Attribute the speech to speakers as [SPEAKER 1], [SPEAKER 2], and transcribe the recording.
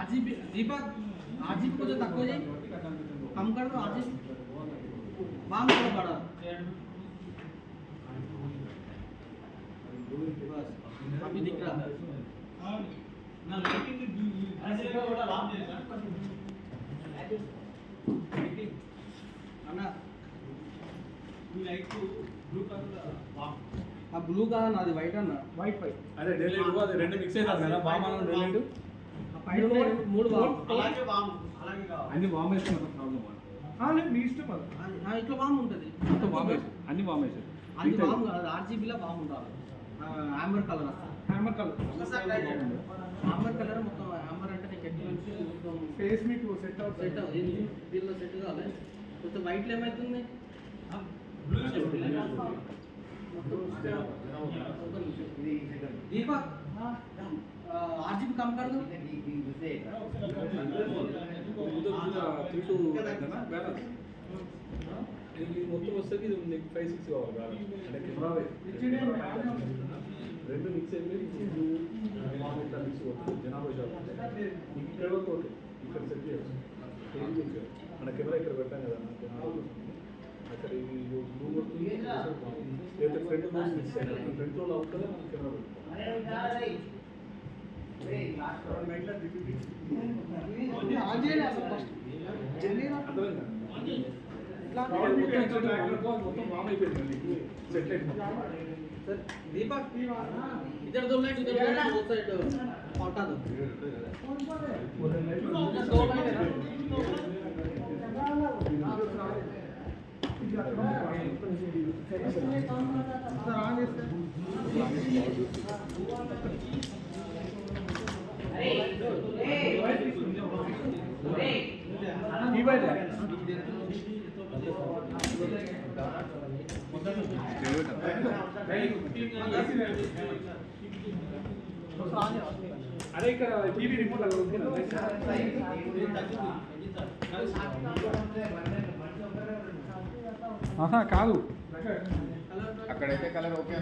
[SPEAKER 1] RGB दीपक RGB को जो तक हो जाए कम कर दो आरजीबी बाम थोड़ा बड़ा बस अभी दिख रहा है ना लाइटिंग ऐसे थोड़ा बाम दे ना अन्ना ब्लू लाइट को ब्लू कलर बाम ఆ బ్లూ కాదా నాది వైట్ అన్న వైట్
[SPEAKER 2] అదే డైలైట్ అది రెండు మిక్స్ అయినారు కదా బామ్ అన్న డైలైట్
[SPEAKER 1] ఆ పైన మూడు బామ్ అలాగే బామ్ అలాగే కావాలి
[SPEAKER 2] అన్ని బామ్ వేసుకున్న ప్రాబ్లం
[SPEAKER 1] లేదు మీ ఇష్టం అది ఇట్లా బామ్ ఉంటుంది
[SPEAKER 2] మొత్తం బామ్ వేసి అన్ని బామ్ వేసి
[SPEAKER 1] అది బామ్ కాదు ఆర్జీబీ లో బామ్ ఉండాలి ఆంబర్ కలర్ ఆంబర్ కలర్ మొత్తం ఆంబర్ అంటే నీకు ఎట్లా మొత్తం ఫేస్ మీకు సెట్ దీనిలో సెట్ కావాలి మొత్తం వైట్లో ఏమవుతుంది दीपक आरजीबी कम कर दो
[SPEAKER 2] మొత్తం వస్తుంది ఇది 5-6 కావాలి అంటే కెమెరా రెండు మిక్స్ అయిపోయి మామూలుగా మిక్స్ అవుతుంది జనాభా షాప్ ఇక్కడ వరకు ఓకే ఇక్కడ సెట్ చేయవచ్చు మన కెమెరా ఇక్కడ పెట్టాం కదా అక్కడ ఇది బ్లూ కొడుతుంది లేదా ఫ్రంట్ రోస్ మిక్స్ అయినా ఫ్రంట్ రోల్ అవుతుందా మన కెమెరా మొత్తం బామ్ అయిపోయింది సెట్
[SPEAKER 1] सर दीपक इधर दो लाइट उधर दो साइड हटा दो दो लाइट
[SPEAKER 2] అరే ఇక్కడ టీవీ రిమోట్ అక్కడ ఉంది కాదు అక్కడైతే కలర్ ఓకే